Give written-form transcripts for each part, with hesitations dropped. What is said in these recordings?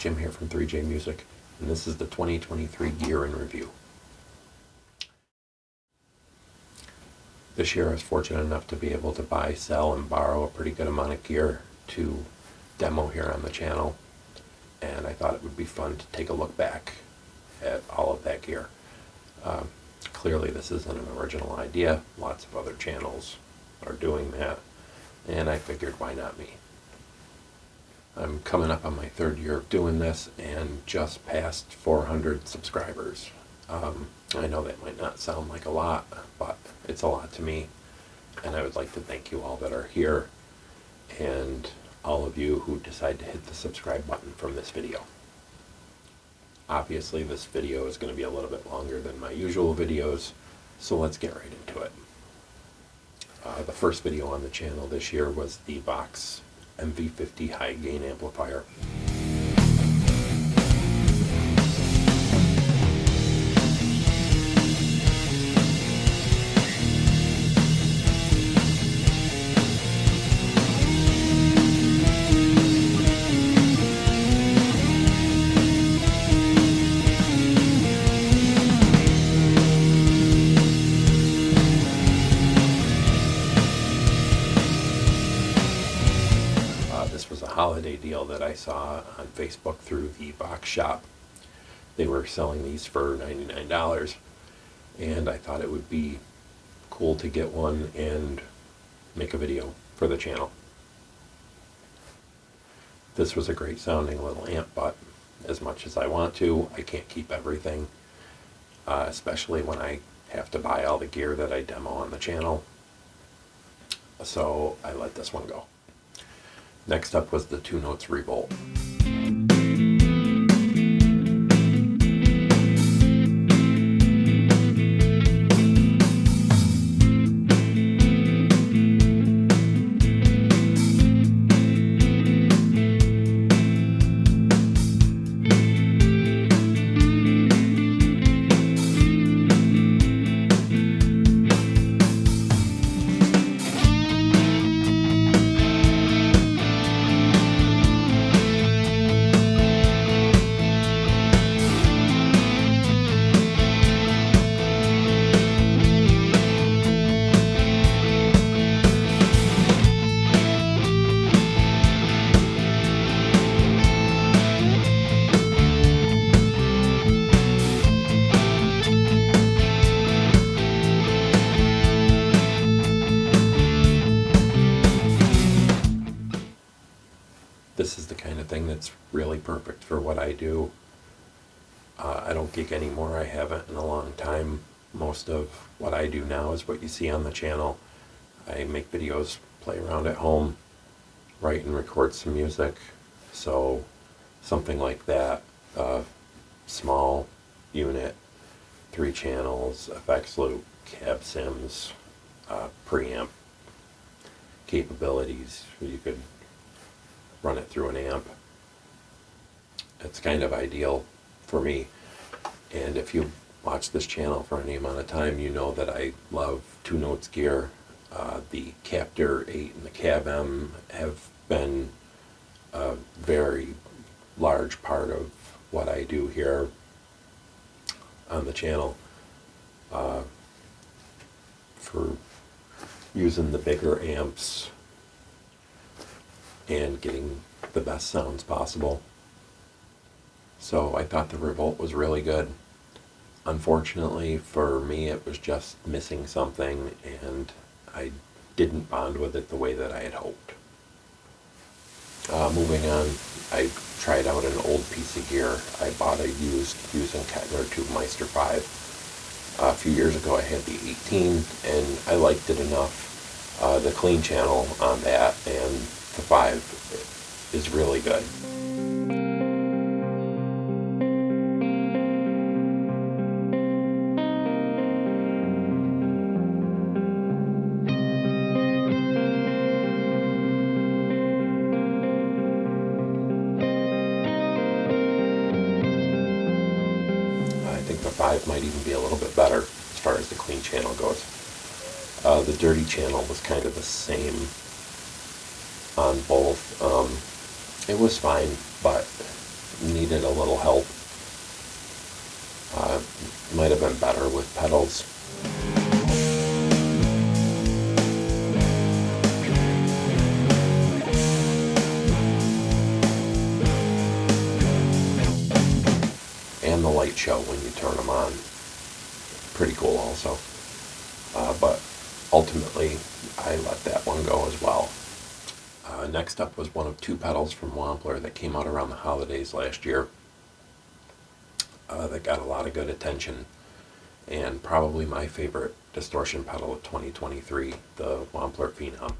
Jim here from 3J Music, and this is the 2023 Gear in Review. This year I was fortunate enough to be able to buy, sell, and borrow a pretty good amount of gear to demo here on the channel, and I thought it would be fun to take a look back at all of that gear. Clearly this isn't an original idea. Lots of other channels are doing that, and I figured, why not me? I'm coming up on my third year of doing this and just passed 400 subscribers. I know that might not sound like a lot, but it's a lot to me, and I would like to thank you all that are here and all of you who decide to hit the subscribe button from this video. Obviously this video is going to be a little bit longer than my usual videos, so let's get right into it. The first video on the channel this year was the Vox MV50 high gain amplifier. This was a holiday deal that I saw on Facebook through the Vox shop. They were selling these for $99, and I thought it would be cool to get one and make a video for the channel. This was a great sounding little amp, but as much as I want to, I can't keep everything, especially when I have to buy all the gear that I demo on the channel. So I let this one go. Next up was the 2 Notes Revolt. This is the kind of thing that's really perfect for what I do. I don't gig anymore. I haven't in a long time. Most of what I do now is what you see on the channel. I make videos, play around at home, write and record some music. So something like that, small unit, 3 channels, effects loop, cab sims, preamp capabilities. You could run it through an amp. It's kind of ideal for me, and if you watch this channel for any amount of time, you know that I love 2 Notes gear. The Captor 8 and the Cab M have been a very large part of what I do here on the channel, for using the bigger amps and getting the best sounds possible. So I thought the Revolt was really good. Unfortunately for me, it was just missing something, and I didn't bond with it the way that I had hoped. Moving on, I tried out an old piece of gear. I bought a used Fusion Kettner Tube Meister 5. A few years ago I had the 18, and I liked it enough. The clean channel on that and the 5 is really good. I think the 5 might even be a little bit better as far as the clean channel goes. The dirty channel was kind of the same on both. It was fine, but needed a little help. Might have been better with pedals. And the light show when you turn them on. Pretty cool also. But ultimately, I let that one go as well. Next up was one of two pedals from Wampler that came out around the holidays last year. That got a lot of good attention, and probably my favorite distortion pedal of 2023, the Wampler Phenom.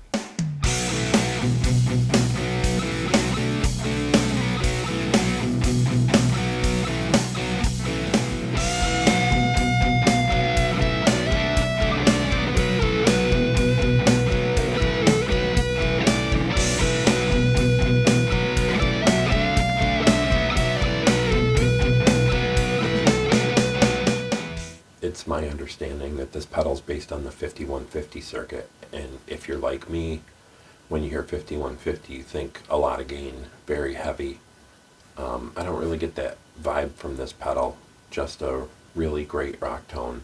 It's my understanding that this pedal's based on the 5150 circuit, and if you're like me, when you hear 5150, you think a lot of gain, very heavy. I don't really get that vibe from this pedal, just a really great rock tone,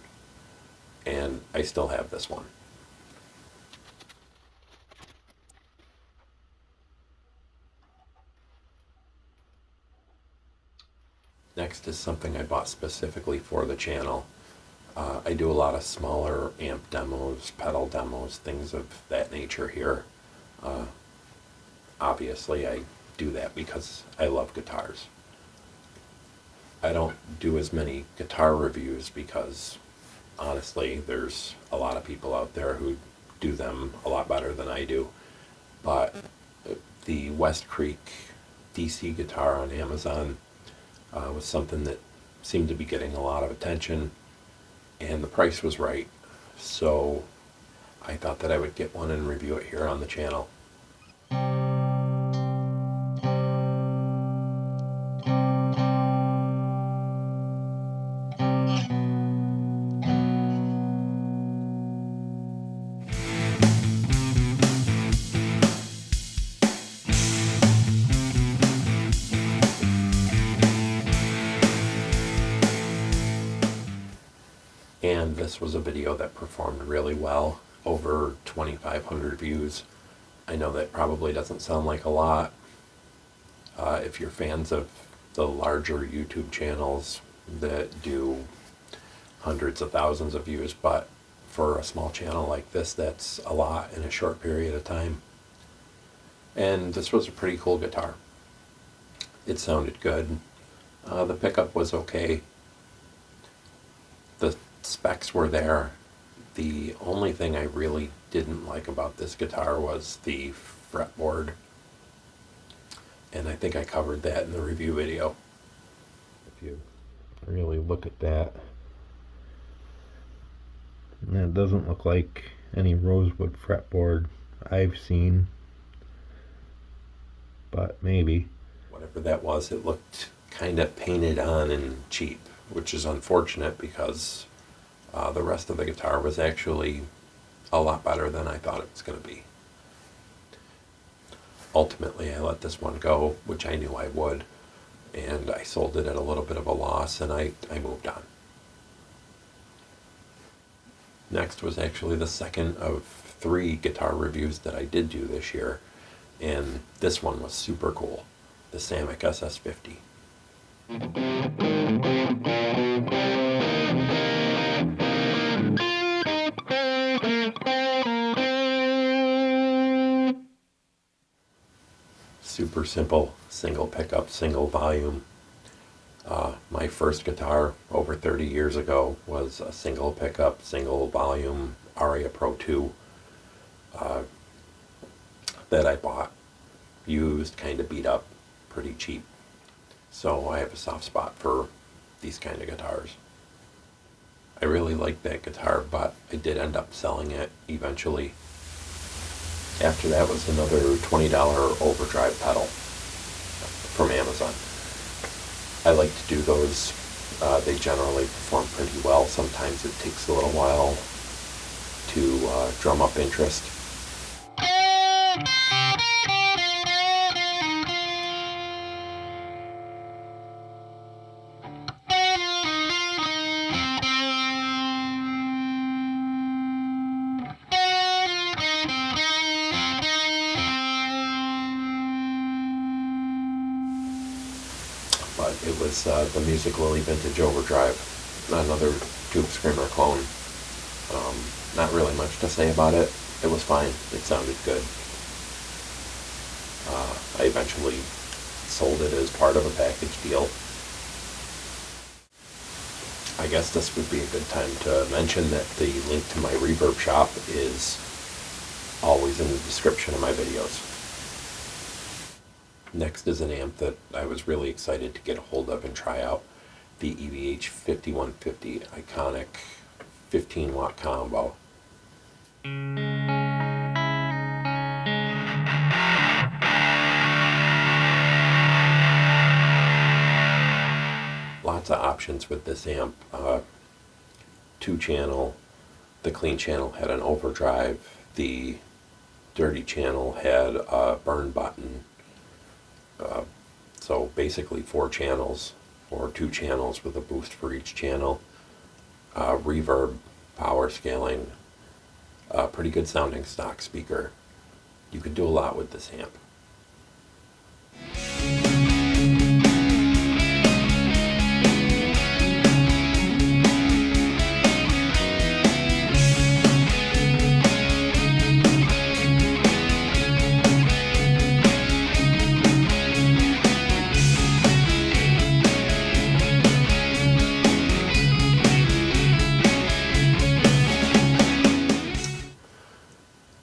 and I still have this one. Next is something I bought specifically for the channel. I do a lot of smaller amp demos, pedal demos, things of that nature here. Obviously, I do that because I love guitars. I don't do as many guitar reviews because, honestly, there's a lot of people out there who do them a lot better than I do. But the West Creek DC guitar on Amazon was something that seemed to be getting a lot of attention, and the price was right, so I thought that I would get one and review it here on the channel. And this was a video that performed really well, over 2,500 views. I know that probably doesn't sound like a lot. If you're fans of the larger YouTube channels that do hundreds of thousands of views, but for a small channel like this, that's a lot in a short period of time. And this was a pretty cool guitar. It sounded good. The pickup was okay. The specs were there. The only thing I really didn't like about this guitar was the fretboard, and I think I covered that in the review video. If you really look at that, it doesn't look like any rosewood fretboard I've seen, but maybe. Whatever that was, it looked kind of painted on and cheap, which is unfortunate because the rest of the guitar was actually a lot better than I thought it was going to be. Ultimately, I let this one go, which I knew I would, and I sold it at a little bit of a loss, and I moved on. Next was actually the second of 3 guitar reviews that I did do this year, and this one was super cool, the Samick SS50. Super simple, single pickup, single volume. My first guitar over 30 years ago was a single pickup, single volume Aria Pro 2 that I bought used, kind of beat up, pretty cheap. So I have a soft spot for these kind of guitars. I really liked that guitar, but I did end up selling it eventually. After that was another $20 overdrive pedal from Amazon. I like to do those. They generally perform pretty well. Sometimes it takes a little while to drum up interest. It was the Music Lily Vintage Overdrive, another Tube Screamer clone. Not really much to say about it. It was fine. It sounded good. I eventually sold it as part of a package deal. I guess this would be a good time to mention that the link to my Reverb shop is always in the description of my videos. Next is an amp that I was really excited to get a hold of and try out, the EVH 5150 iconic 15 watt combo. Lots of options with this amp. 2-channel, the clean channel had an overdrive, the dirty channel had a burn button. So basically 4 channels, or 2 channels with a boost for each channel. Reverb, power scaling, pretty good sounding stock speaker. You could do a lot with this amp.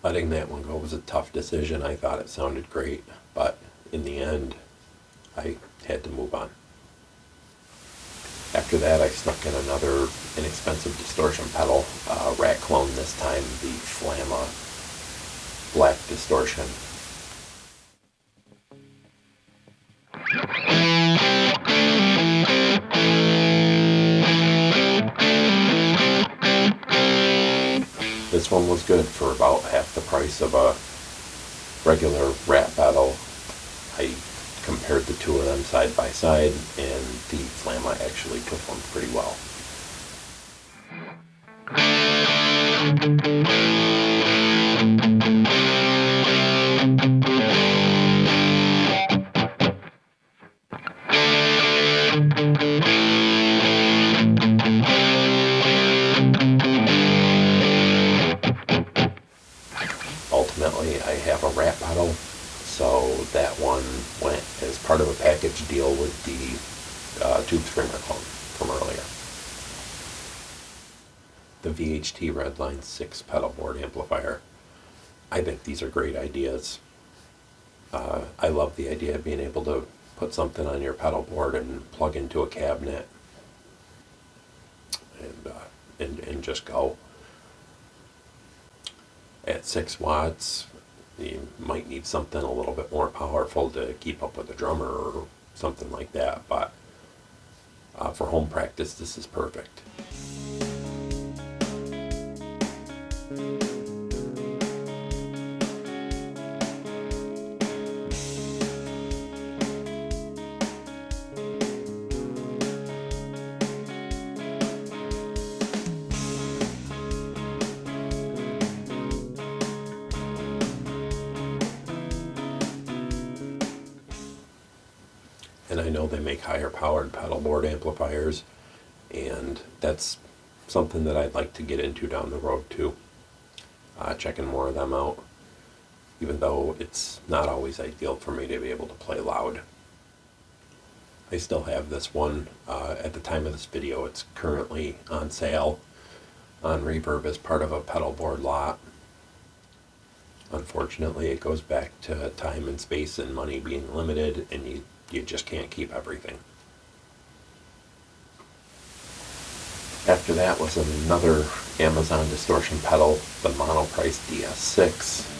Letting that one go was a tough decision. I thought it sounded great, but in the end, I had to move on. After that, I snuck in another inexpensive distortion pedal, rat clone this time, the Flamma Black Distortion. This one was good for about half the price of a regular rat pedal. I compared the two of them side by side, and the Flamma actually performed pretty well. Ultimately, I have a rat pedal, so that one went as part of a package deal with the Tube Screamer clone from earlier. The VHT Redline 6 pedal board amplifier. I think these are great ideas. I love the idea of being able to put something on your pedal board and plug into a cabinet and just go. At 6 watts, you might need something a little bit more powerful to keep up with a drummer or something like that, but for home practice, this is perfect. And I know they make higher powered pedal board amplifiers, and that's something that I'd like to get into down the road too. Checking more of them out, even though it's not always ideal for me to be able to play loud. I still have this one. At the time of this video, it's currently on sale on Reverb as part of a pedal board lot. Unfortunately, it goes back to time and space and money being limited, and you just can't keep everything. After that was another Amazon distortion pedal, the Monoprice DS6.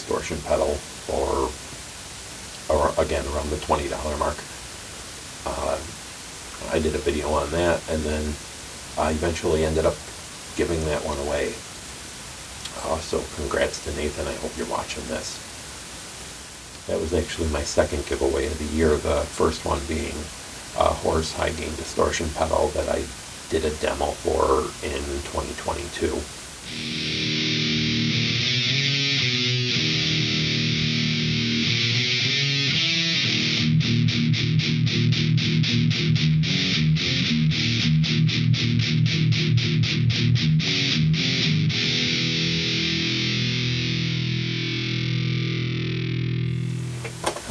distortion pedal for, or again, around the $20 mark. I did a video on that, and then I eventually ended up giving that one away. So congrats to Nathan, I hope you're watching this. That was actually my second giveaway of the year, the first one being a Horse high gain distortion pedal that I did a demo for in 2022.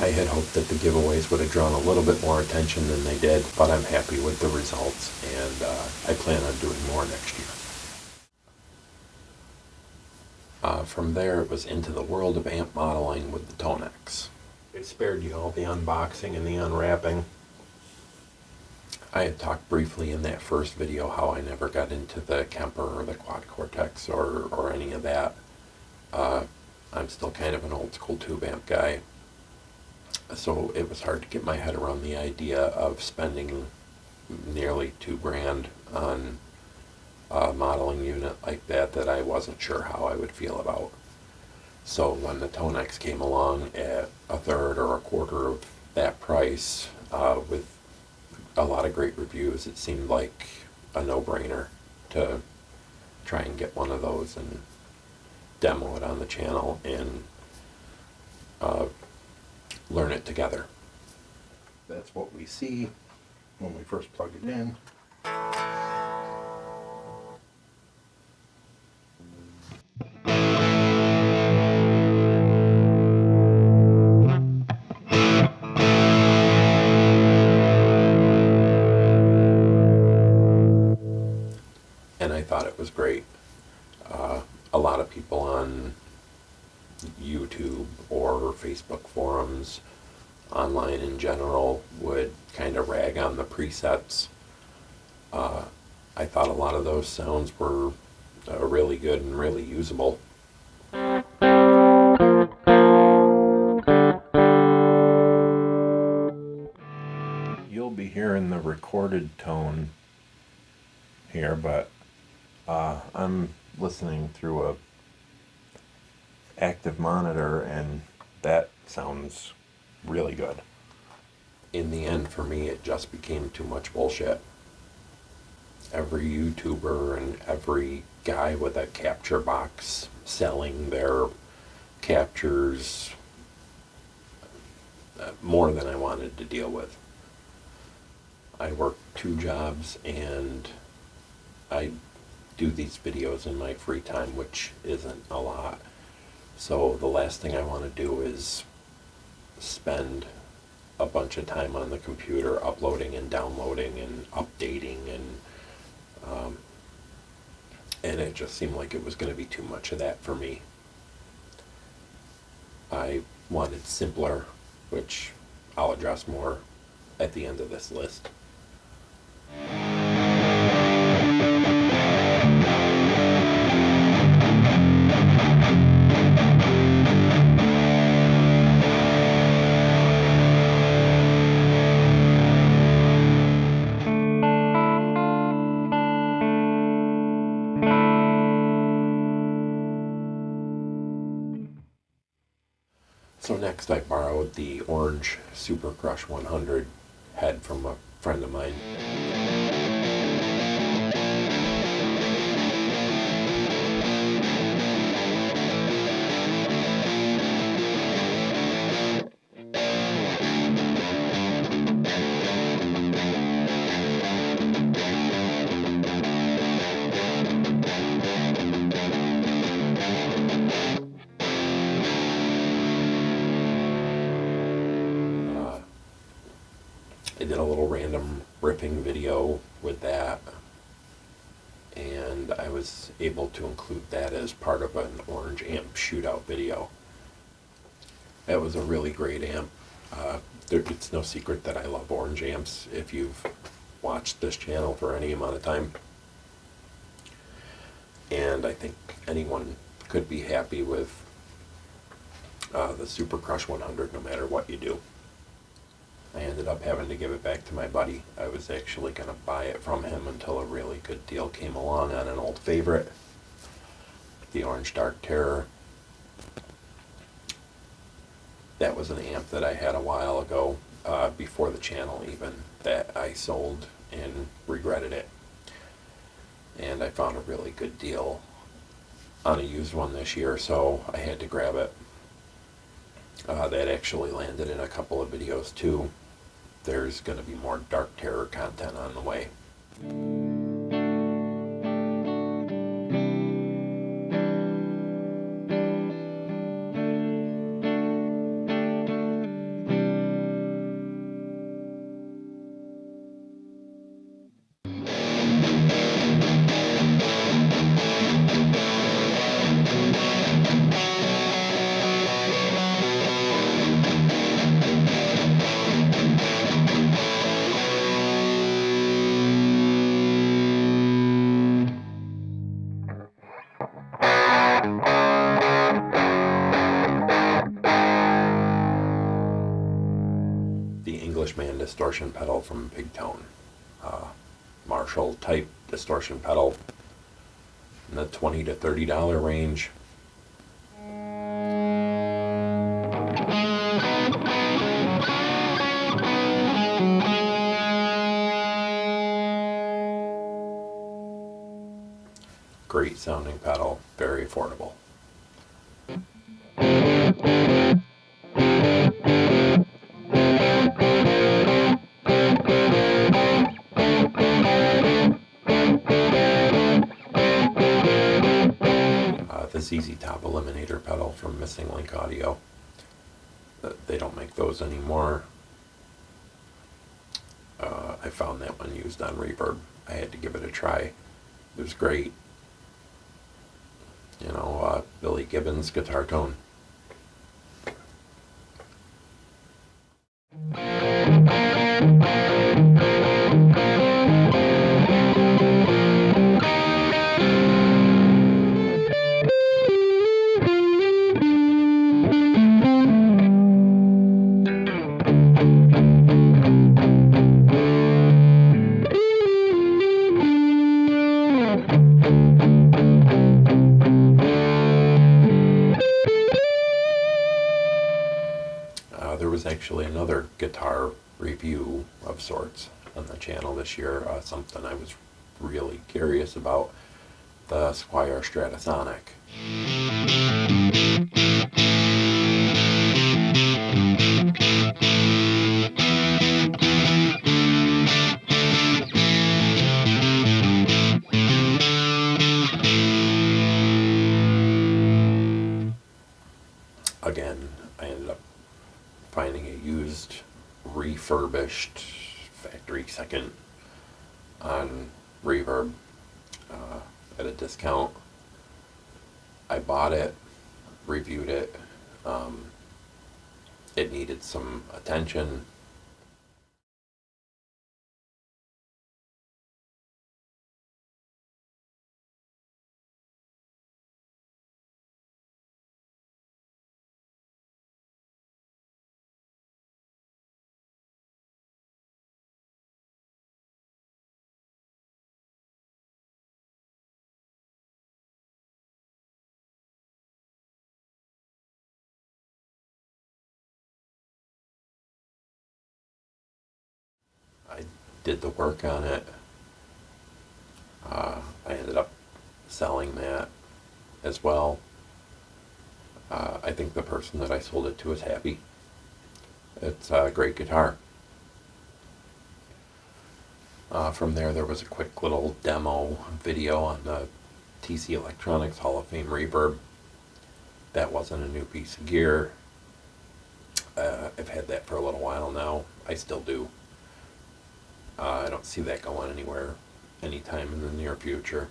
I had hoped that the giveaways would have drawn a little bit more attention than they did, but I'm happy with the results, and I plan on doing more next year. From there, it was into the world of amp modeling with the Tonex. I spared you all the unboxing and the unwrapping. I had talked briefly in that first video how I never got into the Kemper or the Quad Cortex or any of that. I'm still kind of an old school tube amp guy. So it was hard to get my head around the idea of spending nearly $2,000 on a modeling unit like that I wasn't sure how I would feel about. So when the Tonex came along at a third or a quarter of that price, with a lot of great reviews, it seemed like a no-brainer to try and get one of those and demo it on the channel and learn it together. That's what we see when we first plug it in. And I thought it was great. A lot of people on YouTube or Facebook forums, online in general, would kind of rag on the presets. I thought a lot of those sounds were really good and really usable. You'll be hearing the recorded tone here, but I'm listening through a active monitor, and that sounds really good. In the end, for me, it just became too much bullshit. Every YouTuber and every guy with a capture box selling their captures, more than I wanted to deal with. I work 2 jobs, and I do these videos in my free time, which isn't a lot. So the last thing I want to do is spend a bunch of time on the computer uploading and downloading and updating, and it just seemed like it was going to be too much of that for me. I wanted simpler, which I'll address more at the end of this list. So next I borrowed the orange Super Crush 100 head from a friend of mine. I did a little random ripping video with that, and I was able to include that as part of an orange amp shootout video. That was a really great amp. It's no secret that I love orange amps if you've watched this channel for any amount of time. And I think anyone could be happy with the Super Crush 100 no matter what you do. I ended up having to give it back to my buddy. I was actually going to buy it from him until a really good deal came along on an old favorite, the Orange Dark Terror. That was an amp that I had a while ago, before the channel even, that I sold and regretted it. And I found a really good deal on a used one this year, so I had to grab it. That actually landed in a couple of videos too. There's going to be more Dark Terror content on the way. The Englishman distortion pedal from Pigtone. Marshall type distortion pedal in the $20 to $30 range. Great sounding pedal, very affordable. The ZZ Top Eliminator pedal from Missing Link Audio. They don't make those anymore. I found that one used on Reverb. I had to give it a try. It was great. You know, Billy Gibbons guitar tone. There was actually another guitar review of sorts on the channel this year, something I was really curious about, the Squier Stratosonic. Again, I ended up finding a used, refurbished factory second on Reverb at a discount. I bought it, reviewed it. It needed some attention. I did the work on it. I ended up selling that as well. I think the person that I sold it to is happy. It's a great guitar. From there was a quick little demo video on the TC Electronics Hall of Fame Reverb. That wasn't a new piece of gear. I've had that for a little while now. I still do. I don't see that going anywhere anytime in the near future.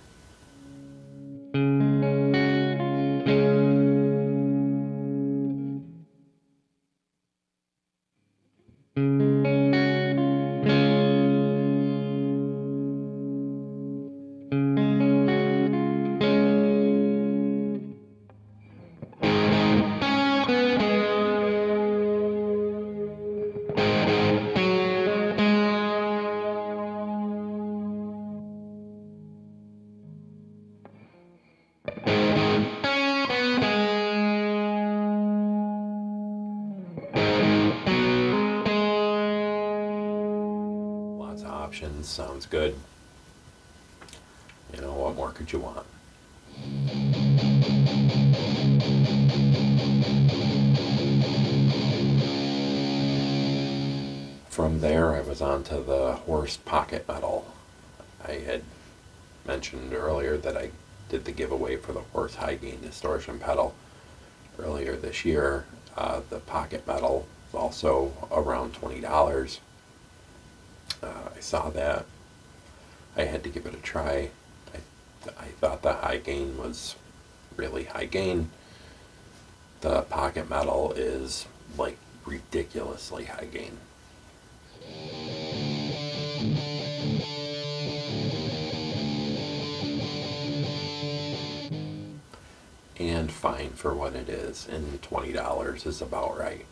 options, sounds good. You know, what more could you want? From there, I was on to the Horse Pocket Metal. I had mentioned earlier that I did the giveaway for the Horse High Gain Distortion pedal earlier this year. The Pocket Metal is also around $20. I saw that. I had to give it a try. I thought the high gain was really high gain. The Pocket Metal is like ridiculously high gain. And fine for what it is, and $20 is about right.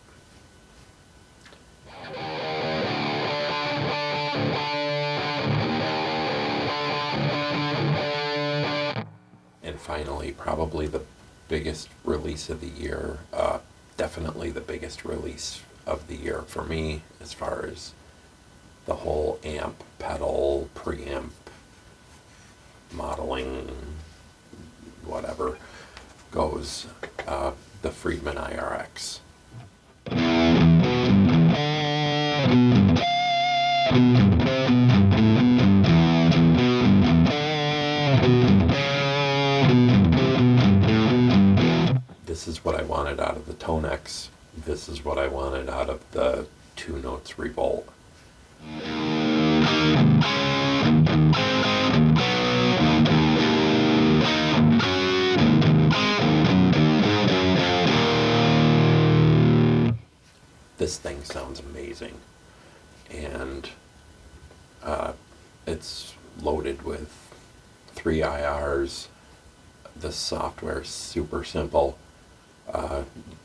And finally, probably the biggest release of the year, definitely the biggest release of the year for me as far as the whole amp, pedal, preamp, modeling, whatever goes, the Friedman IRX. This is what I wanted out of the Tonex. This is what I wanted out of the Two Notes Revolt. This thing sounds amazing, and it's loaded with 3 IRs. The software's super simple.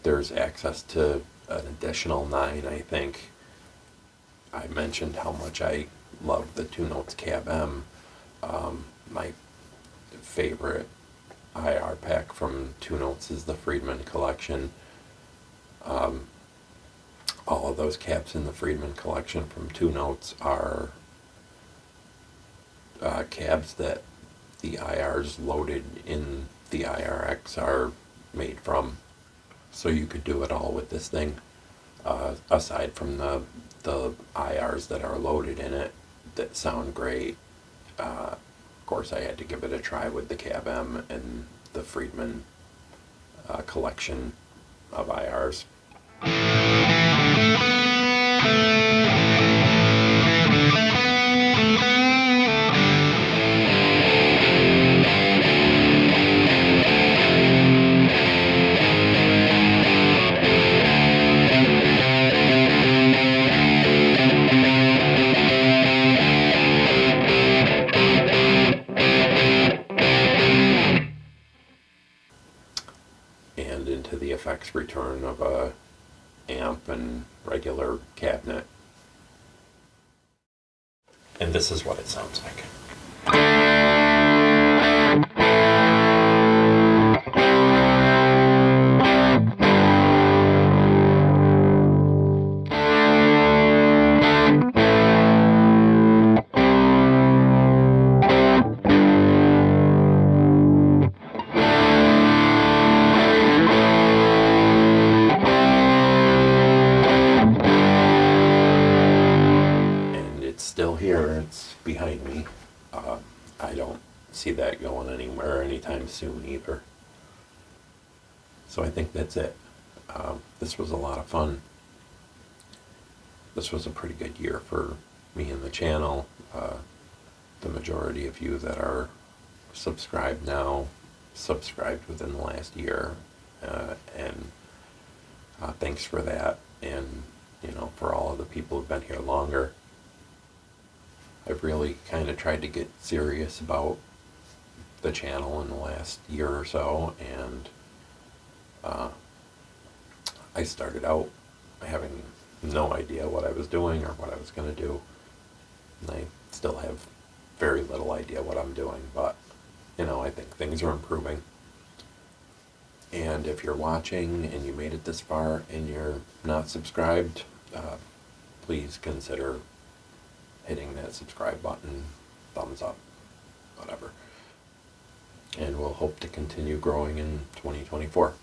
There's access to an additional 9, I think. I mentioned how much I love the Two Notes Cab M. My favorite IR pack from Two Notes is the Friedman collection. All of those cabs in the Friedman collection from Two Notes are cabs that the IRs loaded in the IRX are made from. So you could do it all with this thing, aside from the IRs that are loaded in it that sound great. Of course, I had to give it a try with the Cab M and the Friedman collection of IRs. And into the effects return of a amp and regular cabinet. And this is what it sounds like. Still here, it's behind me. I don't see that going anywhere anytime soon either. So I think that's it. This was a lot of fun. This was a pretty good year for me and the channel. The majority of you that are subscribed now, subscribed within the last year, and thanks for that. And for all of the people who've been here longer. I've really kind of tried to get serious about the channel in the last year or so, and I started out having no idea what I was doing or what I was going to do, and I still have very little idea what I'm doing, but I think things are improving. And if you're watching and you made it this far and you're not subscribed, please consider hitting that subscribe button, thumbs up, whatever. And we'll hope to continue growing in 2024.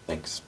Thanks.